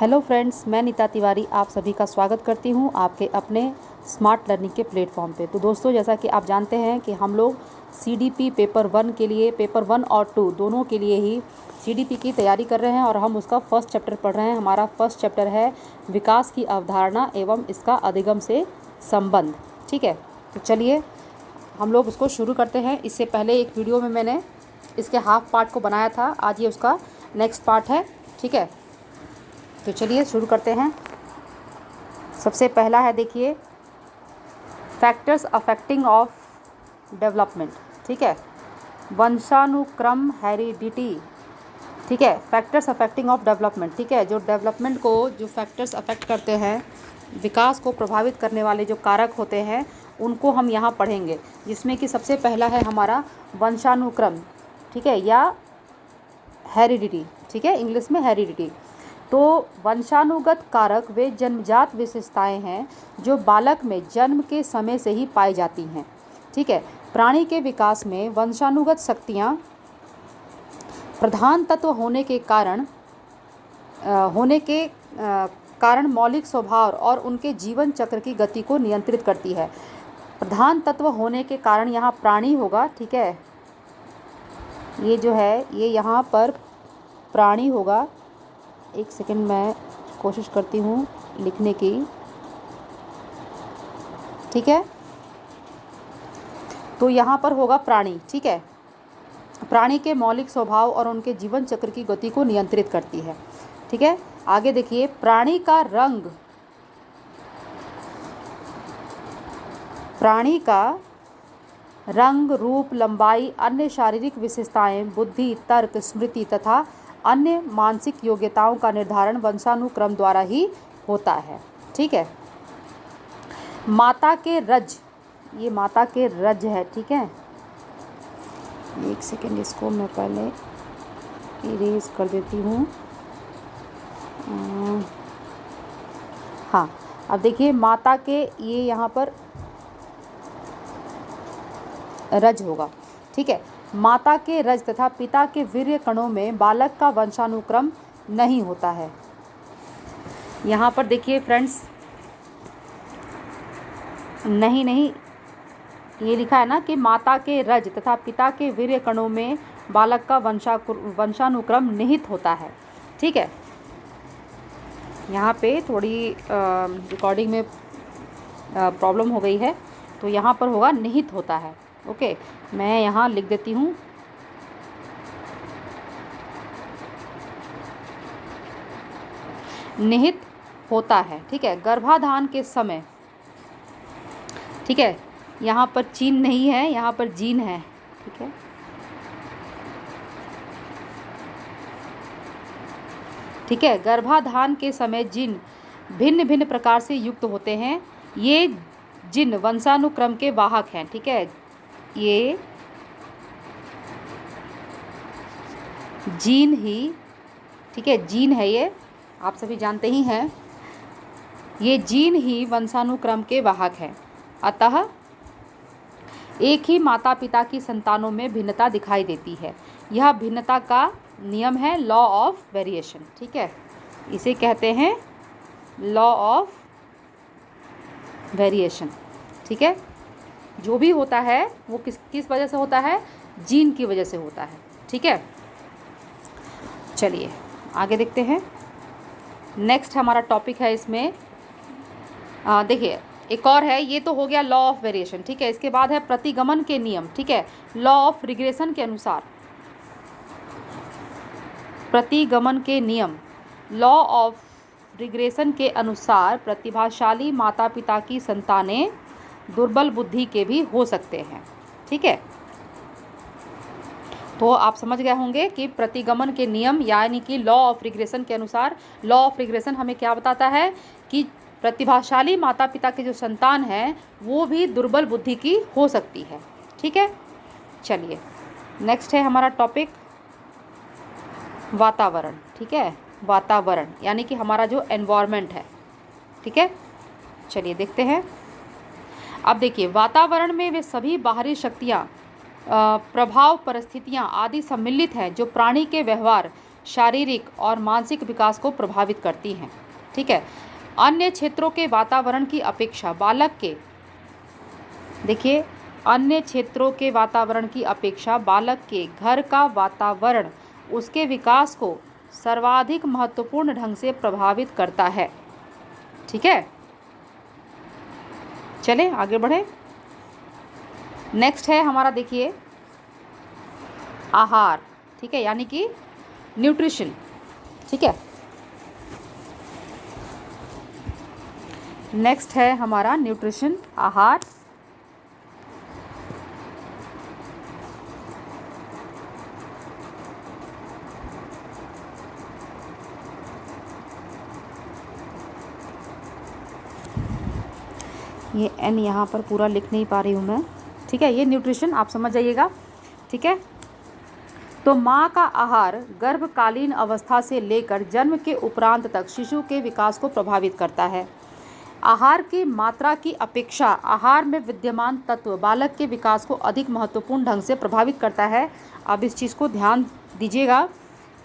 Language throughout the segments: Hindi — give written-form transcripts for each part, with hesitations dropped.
हेलो फ्रेंड्स, मैं नीता तिवारी आप सभी का स्वागत करती हूं आपके अपने स्मार्ट लर्निंग के प्लेटफॉर्म पे। तो दोस्तों, जैसा कि आप जानते हैं कि हम लोग सीडीपी पेपर 1 के लिए, पेपर 1 और 2 दोनों के लिए ही सीडीपी की तैयारी कर रहे हैं और हम उसका फर्स्ट चैप्टर पढ़ रहे हैं। हमारा फर्स्ट चैप्टर है विकास की अवधारणा एवं इसका अधिगम से संबंध। ठीक है, तो चलिए हम लोग उसको शुरू करते हैं। इससे पहले एक वीडियो में मैंने इसके हाफ पार्ट को बनाया था, आज ये उसका नेक्स्ट पार्ट है। ठीक है, तो चलिए शुरू करते हैं। सबसे पहला है, देखिए, फैक्टर्स अफेक्टिंग ऑफ डेवलपमेंट। ठीक है, वंशानुक्रम, हेरिडिटी। ठीक है, फैक्टर्स अफेक्टिंग ऑफ डेवलपमेंट। ठीक है, जो डेवलपमेंट को जो फैक्टर्स अफेक्ट करते हैं, विकास को प्रभावित करने वाले जो कारक होते हैं, उनको हम यहाँ पढ़ेंगे, जिसमें कि सबसे पहला है हमारा वंशानुक्रम। ठीक है, या हेरिडिटी। ठीक है, इंग्लिश में हेरिडिटी। तो वंशानुगत कारक वे जन्मजात विशेषताएं हैं जो बालक में जन्म के समय से ही पाई जाती हैं। ठीक है, प्राणी के विकास में वंशानुगत शक्तियां प्रधान तत्व होने के कारण मौलिक स्वभाव और उनके जीवन चक्र की गति को नियंत्रित करती है। प्रधान तत्व होने के कारण यहाँ प्राणी होगा। ठीक है, ये जो है ये यहाँ पर प्राणी होगा। एक सेकंड, मैं कोशिश करती हूँ लिखने की। ठीक है, तो यहाँ पर होगा प्राणी। ठीक है, प्राणी के मौलिक स्वभाव और उनके जीवन चक्र की गति को नियंत्रित करती है। ठीक है, आगे देखिए, प्राणी का रंग, रूप, लंबाई, अन्य शारीरिक विशेषताएं, बुद्धि, तर्क, स्मृति तथा अन्य मानसिक योग्यताओं का निर्धारण वंशानुक्रम द्वारा ही होता है। ठीक है, माता के रज, ये माता के रज है। ठीक है, एक सेकेंड, इसको मैं पहले इरेज कर देती हूँ। हाँ, अब देखिए, माता के ये यहाँ पर रज होगा। ठीक है, माता के रज तथा पिता के वीर्य कणों में बालक का वंशानुक्रम नहीं होता है। यहाँ पर देखिए फ्रेंड्स, नहीं, ये लिखा है ना कि माता के रज तथा पिता के वीर्य कणों में बालक का वंशानुक्रम निहित होता है। ठीक है, यहाँ पे थोड़ी रिकॉर्डिंग में प्रॉब्लम हो गई है, तो यहाँ पर होगा निहित होता है। ओके, मैं यहाँ लिख देती हूँ। निहित होता है। ठीक है, गर्भाधान के समय। ठीक है, यहाँ पर चीन नहीं है, यहाँ पर जीन है। ठीक है, ठीक है, गर्भाधान के समय जिन भिन्न भिन्न प्रकार से युक्त होते हैं, ये जिन वंशानुक्रम के वाहक हैं। ठीक है, ये जीन ही, ठीक है, जीन है, ये आप सभी जानते ही हैं, ये जीन ही वंशानुक्रम के वाहक हैं। अतः एक ही माता पिता की संतानों में भिन्नता दिखाई देती है। यह भिन्नता का नियम है लॉ ऑफ वेरिएशन। ठीक है, इसे कहते हैं लॉ ऑफ वेरिएशन। ठीक है, जो भी होता है वो किस वजह से होता है? जीन की वजह से होता है। ठीक है, चलिए आगे देखते हैं। नेक्स्ट हमारा टॉपिक है, इसमें देखिए एक और है, ये तो हो गया लॉ ऑफ वेरिएशन। ठीक है, इसके बाद है प्रतिगमन के नियम। ठीक है, लॉ ऑफ रिग्रेशन के अनुसार प्रतिगमन के नियम, लॉ ऑफ रिग्रेशन के अनुसार प्रतिभाशाली माता पिता की संतानें दुर्बल बुद्धि के भी हो सकते हैं। ठीक है, तो आप समझ गए होंगे कि प्रतिगमन के नियम यानी कि लॉ ऑफ रिग्रेशन के अनुसार, लॉ ऑफ रिग्रेशन हमें क्या बताता है कि प्रतिभाशाली माता पिता की जो संतान है वो भी दुर्बल बुद्धि की हो सकती है। ठीक है, चलिए नेक्स्ट है हमारा टॉपिक वातावरण। ठीक है, वातावरण यानी कि हमारा जो एनवायरनमेंट है। ठीक है, चलिए देखते हैं। अब देखिए, वातावरण में वे सभी बाहरी शक्तियाँ, प्रभाव, परिस्थितियाँ आदि सम्मिलित हैं जो प्राणी के व्यवहार, शारीरिक और मानसिक विकास को प्रभावित करती हैं। ठीक है, अन्य क्षेत्रों के वातावरण की अपेक्षा बालक के, देखिए, अन्य क्षेत्रों के वातावरण की अपेक्षा बालक के घर का वातावरण उसके विकास को सर्वाधिक महत्वपूर्ण ढंग से प्रभावित करता है। ठीक है, चले आगे बढ़े। नेक्स्ट है हमारा, देखिए, आहार। ठीक है, यानी कि न्यूट्रिशन। ठीक है, नेक्स्ट है हमारा न्यूट्रिशन, आहार। ये एन यहाँ पर पूरा लिख नहीं पा रही हूँ मैं। ठीक है, ये न्यूट्रिशन आप समझ जाइएगा। ठीक है, तो माँ का आहार गर्भकालीन अवस्था से लेकर जन्म के उपरांत तक शिशु के विकास को प्रभावित करता है। आहार की मात्रा की अपेक्षा आहार में विद्यमान तत्व बालक के विकास को अधिक महत्वपूर्ण ढंग से प्रभावित करता है। अब इस चीज़ को ध्यान दीजिएगा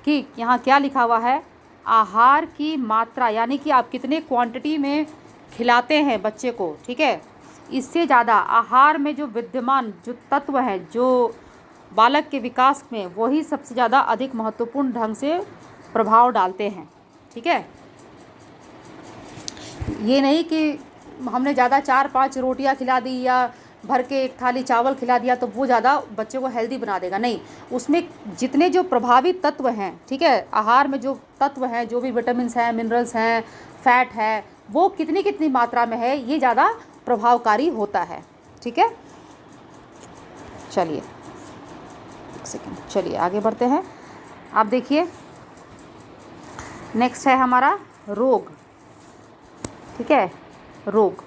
कि यहाँ क्या लिखा हुआ है, आहार की मात्रा, यानी कि आप कितने क्वांटिटी में खिलाते हैं बच्चे को। ठीक है, इससे ज़्यादा आहार में जो विद्यमान जो तत्व हैं जो बालक के विकास में, वही सबसे ज़्यादा अधिक महत्वपूर्ण ढंग से प्रभाव डालते हैं। ठीक है, ये नहीं कि हमने ज़्यादा 4-5 रोटियां खिला दी या भर के एक थाली चावल खिला दिया तो वो ज़्यादा बच्चे को हेल्दी बना देगा, नहीं। उसमें जितने जो प्रभावित तत्व हैं, ठीक है, आहार में जो तत्व हैं, जो भी विटामिन्स हैं, मिनरल्स हैं, फैट है, वो कितनी कितनी मात्रा में है, ये ज़्यादा प्रभावकारी होता है। ठीक है, चलिए एक सेकेंड, चलिए आगे बढ़ते हैं। आप देखिए, नेक्स्ट है हमारा रोग। ठीक है, रोग।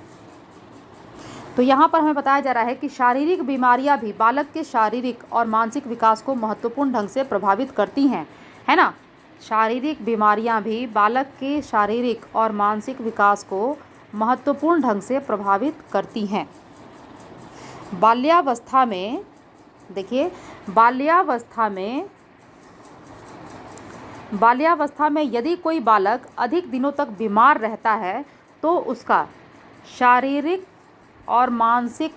तो यहाँ पर हमें बताया जा रहा है कि शारीरिक बीमारियाँ भी बालक के शारीरिक और मानसिक विकास को महत्वपूर्ण ढंग से प्रभावित करती हैं, है ना। शारीरिक बीमारियाँ भी बालक के शारीरिक और मानसिक विकास को महत्वपूर्ण ढंग से प्रभावित करती हैं। बाल्यावस्था में, देखिए, बाल्यावस्था में यदि कोई बालक अधिक दिनों तक बीमार रहता है तो उसका शारीरिक और मानसिक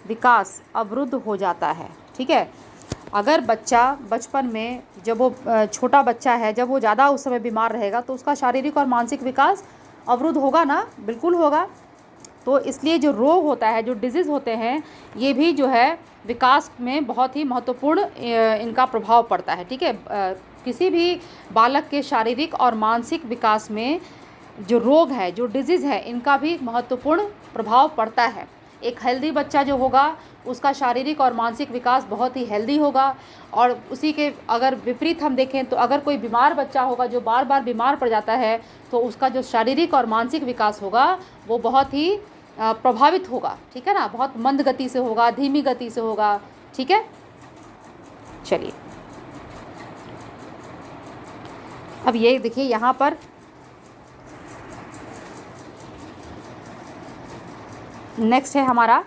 विकास अवरुद्ध हो जाता है। ठीक है, अगर बच्चा बचपन में, जब वो छोटा बच्चा है, जब वो ज़्यादा उस समय बीमार रहेगा तो उसका शारीरिक और मानसिक विकास अवरुद्ध होगा ना, बिल्कुल होगा। तो इसलिए जो रोग होता है, जो डिजीज़ होते हैं, ये भी जो है विकास में बहुत ही महत्वपूर्ण इनका प्रभाव पड़ता है। ठीक है, किसी भी बालक के शारीरिक और मानसिक विकास में जो रोग है, जो डिजीज़ है, इनका भी महत्वपूर्ण प्रभाव पड़ता है। एक हेल्दी बच्चा जो होगा उसका शारीरिक और मानसिक विकास बहुत ही हेल्दी होगा, और उसी के अगर विपरीत हम देखें तो अगर कोई बीमार बच्चा होगा जो बार बार बीमार पड़ जाता है तो उसका जो शारीरिक और मानसिक विकास होगा वो बहुत ही प्रभावित होगा। ठीक है ना, बहुत मंद गति से होगा, धीमी गति से होगा। ठीक है, चलिए अब ये देखिए, यहाँ पर नेक्स्ट है हमारा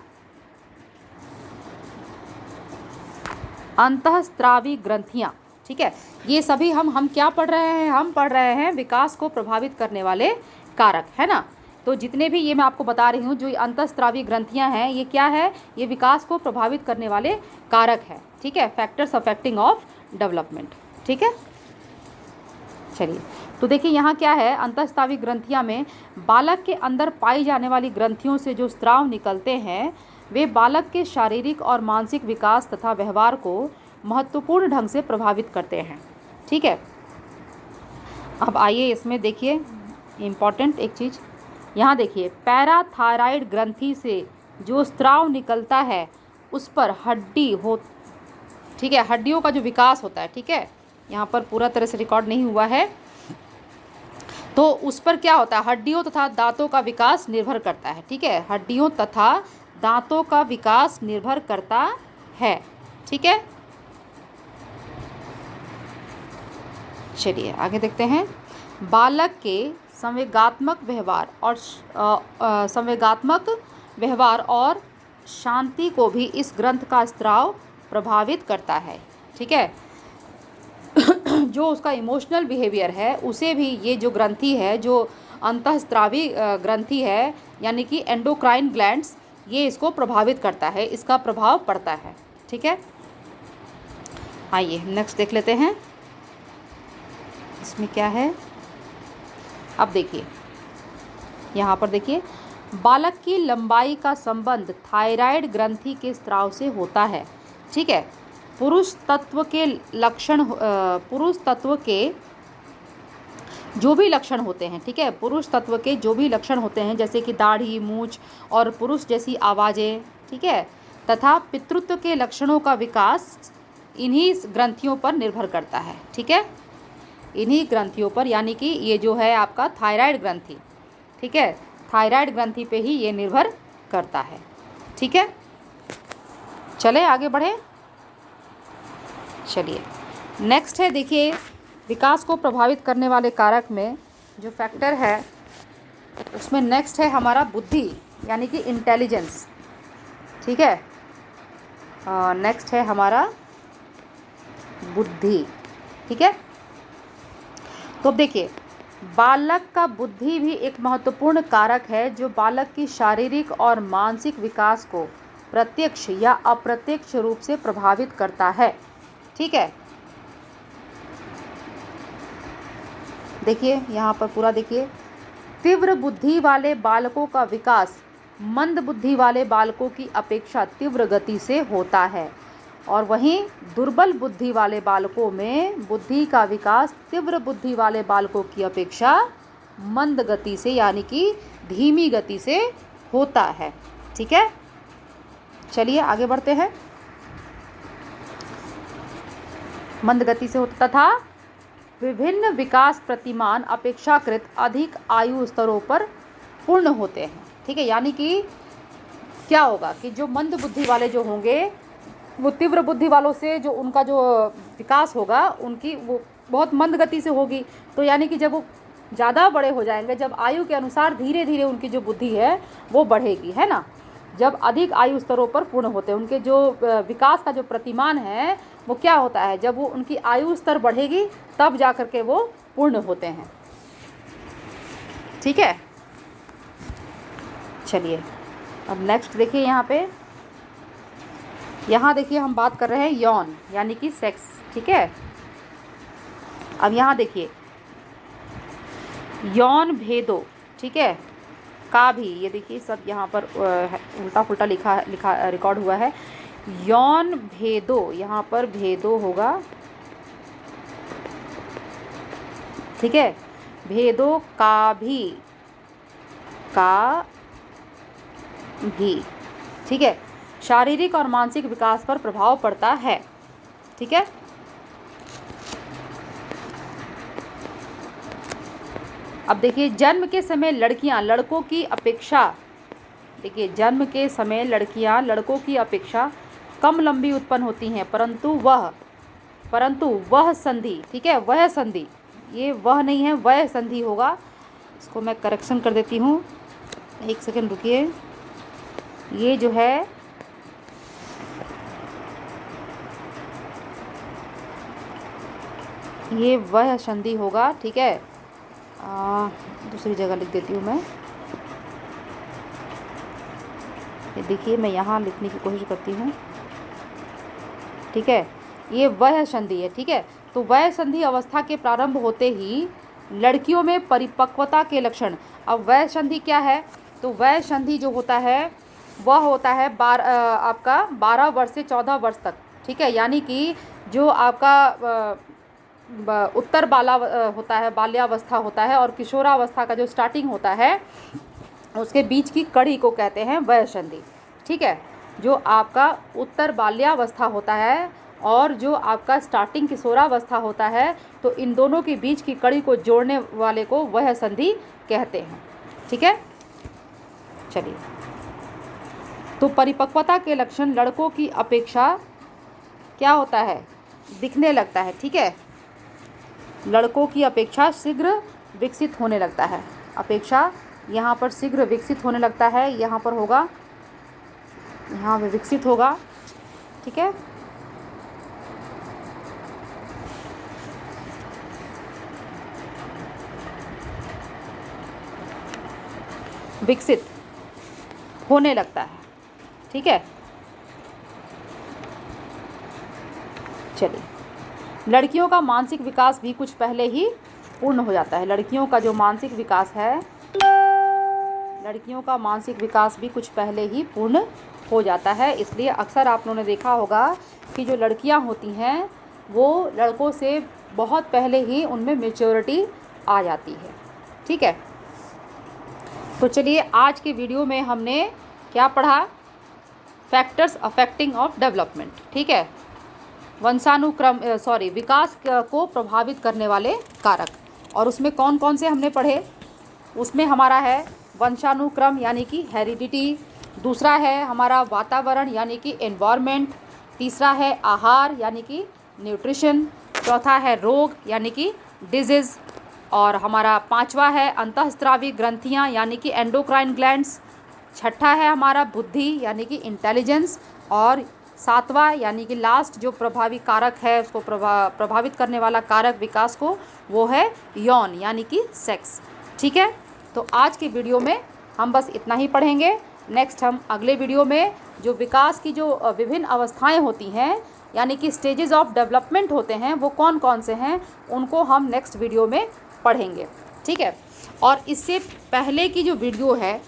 अंतःस्रावी ग्रंथियाँ। ठीक है, ये सभी हम क्या पढ़ रहे हैं, हम पढ़ रहे हैं विकास को प्रभावित करने वाले कारक, है ना। तो जितने भी ये मैं आपको बता रही हूँ, जो अंतःस्रावी ग्रंथियाँ हैं, ये क्या है, ये विकास को प्रभावित करने वाले कारक है। ठीक है, फैक्टर्स अफेक्टिंग ऑफ डेवलपमेंट। ठीक है, चलिए तो देखिए यहाँ क्या है, अंतःस्रावी ग्रंथियाँ में बालक के अंदर पाई जाने वाली ग्रंथियों से जो स्राव निकलते हैं वे बालक के शारीरिक और मानसिक विकास तथा व्यवहार को महत्वपूर्ण ढंग से प्रभावित करते हैं। ठीक है, अब आइए इसमें देखिए इम्पॉर्टेंट एक चीज़, यहाँ देखिए, पैराथायराइड ग्रंथि से जो स्राव निकलता है उस पर हड्डी हो, ठीक है, हड्डियों का जो विकास होता है। ठीक है, यहाँ पर पूरा तरह से रिकॉर्ड नहीं हुआ है, तो उस पर क्या होता है, हड्डियों तथा दांतों का विकास निर्भर करता है। ठीक है, हड्डियों तथा दांतों का विकास निर्भर करता है। ठीक है, चलिए आगे देखते हैं। बालक के संवेगात्मक व्यवहार और शांति को भी इस ग्रंथ का स्राव प्रभावित करता है। ठीक है, जो उसका इमोशनल बिहेवियर है उसे भी ये जो ग्रंथि है, जो अंतःस्रावी ग्रंथि है यानी कि एंडोक्राइन ग्लैंड्स, ये इसको प्रभावित करता है, इसका प्रभाव पड़ता है। ठीक है, आइए नेक्स्ट देख लेते हैं इसमें क्या है। अब देखिए यहाँ पर देखिए, बालक की लंबाई का संबंध थायराइड ग्रंथि के स्राव से होता है। ठीक है, पुरुष तत्व के जो भी लक्षण होते हैं, ठीक है, पुरुष तत्व के जो भी लक्षण होते हैं जैसे कि दाढ़ी, मूंछ और पुरुष जैसी आवाज़ें, ठीक है, तथा पितृत्व के लक्षणों का विकास इन्हीं ग्रंथियों पर निर्भर करता है। ठीक है, इन्हीं ग्रंथियों पर, यानी कि ये जो है आपका थायराइड ग्रंथि, ठीक है, थायराइड ग्रंथि पे ही ये निर्भर करता है। ठीक है, चले आगे बढ़े। चलिए नेक्स्ट है, देखिए विकास को प्रभावित करने वाले कारक में जो फैक्टर है उसमें नेक्स्ट है हमारा बुद्धि यानी कि इंटेलिजेंस। ठीक है, नेक्स्ट है हमारा बुद्धि। ठीक है, तो अब देखिए, बालक का बुद्धि भी एक महत्वपूर्ण कारक है जो बालक की शारीरिक और मानसिक विकास को प्रत्यक्ष या अप्रत्यक्ष रूप से प्रभावित करता है। ठीक है, देखिए यहाँ पर पूरा देखिए, तीव्र बुद्धि वाले बालकों का विकास मंद बुद्धि वाले बालकों की अपेक्षा तीव्र गति से होता है, और वहीं दुर्बल बुद्धि वाले बालकों में बुद्धि का विकास तीव्र बुद्धि वाले बालकों की अपेक्षा मंद गति से यानी कि धीमी गति से होता है। ठीक है, चलिए आगे बढ़ते हैं। मंद गति से होता तथा विभिन्न विकास प्रतिमान अपेक्षाकृत अधिक आयु स्तरों पर पूर्ण होते हैं। ठीक है, यानी कि क्या होगा कि जो मंद बुद्धि वाले जो होंगे वो तीव्र बुद्धि वालों से जो उनका जो विकास होगा उनकी वो बहुत मंद गति से होगी। तो यानी कि जब वो ज़्यादा बड़े हो जाएंगे, जब आयु के अनुसार धीरे धीरे उनकी जो बुद्धि है वो बढ़ेगी, है ना। जब अधिक आयु स्तरों पर पूर्ण होते हैं, उनके जो विकास का जो प्रतिमान है वो क्या होता है, जब वो उनकी आयु स्तर बढ़ेगी तब जा कर के वो पूर्ण होते हैं। ठीक है, चलिए अब नेक्स्ट देखिए यहाँ देखिए हम बात कर रहे हैं यौन यानी कि सेक्स। ठीक है, अब यहाँ देखिए यौन भेदों, ठीक है, का भी ये देखिए सब यहाँ पर उल्टा पुल्टा लिखा रिकॉर्ड हुआ है। यौन भेदों, यहाँ पर भेदों होगा, ठीक है, भेदों का भी, ठीक है, शारीरिक और मानसिक विकास पर प्रभाव पड़ता है। ठीक है, अब देखिए जन्म के समय लड़कियां लड़कों की अपेक्षा, देखिए जन्म के समय लड़कियां लड़कों की अपेक्षा कम लंबी उत्पन्न होती हैं, परंतु वह संधि, ठीक है, वह संधि, ये वह नहीं है वह संधि होगा। इसको मैं करेक्शन कर देती हूँ, एक सेकंड रुकिए। ये जो है ये वह संधि होगा। ठीक है, दूसरी जगह लिख देती हूँ मैं, ये देखिए मैं यहाँ लिखने की कोशिश करती हूँ। ठीक है, ये वह संधि है। ठीक है, तो वह संधि अवस्था के प्रारंभ होते ही लड़कियों में परिपक्वता के लक्षण। अब वह संधि क्या है, तो वह संधि जो होता है वह होता है आपका 12 वर्ष से 14 वर्ष तक। ठीक है, यानी कि जो आपका उत्तर बाला होता है, बाल्यावस्था होता है, और किशोरावस्था का जो स्टार्टिंग होता है उसके बीच की कड़ी को कहते हैं वह संधि। ठीक है, जो आपका उत्तर बाल्यावस्था होता है और जो आपका स्टार्टिंग किशोरावस्था होता है, तो इन दोनों के बीच की कड़ी को जोड़ने वाले को वह संधि कहते हैं। ठीक है, चलिए, तो परिपक्वता के लक्षण लड़कों की अपेक्षा क्या होता है, दिखने लगता है। ठीक है, लड़कों की अपेक्षा शीघ्र विकसित होने लगता है, अपेक्षा यहाँ पर शीघ्र विकसित होने लगता है, यहाँ पर होगा, यहाँ पे विकसित होगा। ठीक है, विकसित होने लगता है। ठीक है, चलिए, लड़कियों का मानसिक विकास भी कुछ पहले ही पूर्ण हो जाता है। लड़कियों का जो मानसिक विकास है, लड़कियों का मानसिक विकास भी कुछ पहले ही पूर्ण हो जाता है। इसलिए अक्सर आप लोगों ने देखा होगा कि जो लड़कियां होती हैं वो लड़कों से बहुत पहले ही उनमें मैच्योरिटी आ जाती है। ठीक है, तो चलिए, आज के वीडियो में हमने क्या पढ़ा? Factors affecting of development. ठीक है, विकास को प्रभावित करने वाले कारक। और उसमें कौन कौन से हमने पढ़े? उसमें हमारा है वंशानुक्रम यानी कि हेरिडिटी, दूसरा है हमारा वातावरण यानी कि एनवायरनमेंट, तीसरा है आहार यानी कि न्यूट्रिशन, चौथा है रोग यानी कि डिजीज़, और हमारा पांचवा है अंतःस्रावी ग्रंथियां यानी कि एंडोक्राइन ग्लैंड्स, छठा है हमारा बुद्धि यानी कि इंटेलिजेंस, और सातवां यानी कि लास्ट जो प्रभावी कारक है, उसको प्रभावित करने वाला कारक विकास को, वो है यौन यानी कि सेक्स। ठीक है, तो आज की वीडियो में हम बस इतना ही पढ़ेंगे। नेक्स्ट हम अगले वीडियो में जो विकास की जो विभिन्न अवस्थाएं होती हैं यानी कि स्टेजेस ऑफ डेवलपमेंट होते हैं, वो कौन कौन से हैं, उनको हम नेक्स्ट वीडियो में पढ़ेंगे। ठीक है, और इससे पहले की जो वीडियो है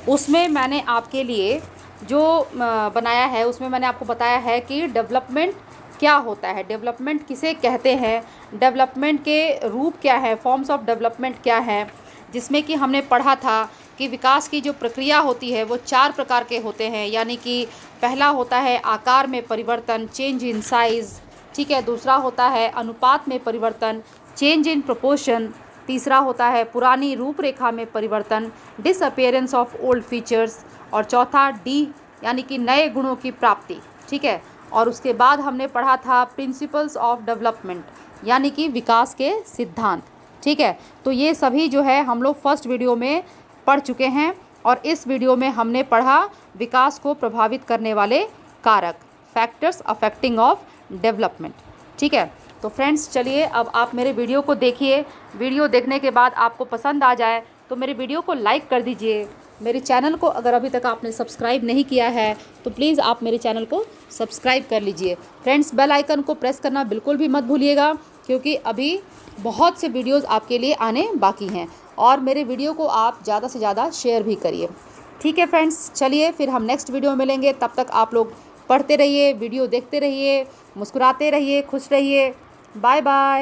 उसमें मैंने आपके लिए जो बनाया है, उसमें मैंने आपको बताया है कि डेवलपमेंट क्या होता है, डेवलपमेंट किसे कहते हैं, डेवलपमेंट के रूप क्या है, फॉर्म्स ऑफ डेवलपमेंट क्या है, जिसमें कि हमने पढ़ा था कि विकास की जो प्रक्रिया होती है वो 4 प्रकार के होते हैं। यानी कि पहला होता है आकार में परिवर्तन, चेंज इन साइज़। ठीक है, दूसरा होता है अनुपात में परिवर्तन, चेंज इन प्रोपोर्शन, तीसरा होता है पुरानी रूपरेखा में परिवर्तन, डिसअपियरेंस ऑफ ओल्ड फीचर्स, और चौथा डी यानी कि नए गुणों की प्राप्ति। ठीक है, और उसके बाद हमने पढ़ा था प्रिंसिपल्स ऑफ डेवलपमेंट यानी कि विकास के सिद्धांत। ठीक है, तो ये सभी जो है हम लोग फर्स्ट वीडियो में पढ़ चुके हैं, और इस वीडियो में हमने पढ़ा विकास को प्रभावित करने वाले कारक, फैक्टर्स अफेक्टिंग ऑफ डेवलपमेंट। ठीक है, तो फ्रेंड्स चलिए, अब आप मेरे वीडियो को देखिए। वीडियो देखने के बाद आपको पसंद आ जाए तो मेरे वीडियो को लाइक कर दीजिए। मेरे चैनल को अगर अभी तक आपने सब्सक्राइब नहीं किया है तो प्लीज़ आप मेरे चैनल को सब्सक्राइब कर लीजिए। फ्रेंड्स, बेल आइकन को प्रेस करना बिल्कुल भी मत भूलिएगा, क्योंकि अभी बहुत से वीडियोज़ आपके लिए आने बाकी हैं, और मेरे वीडियो को आप ज़्यादा से ज़्यादा शेयर भी करिए। ठीक है फ्रेंड्स, चलिए फिर हम नेक्स्ट वीडियो में मिलेंगे। तब तक आप लोग पढ़ते रहिए, वीडियो देखते रहिए, मुस्कुराते रहिए, खुश रहिए। Bye bye.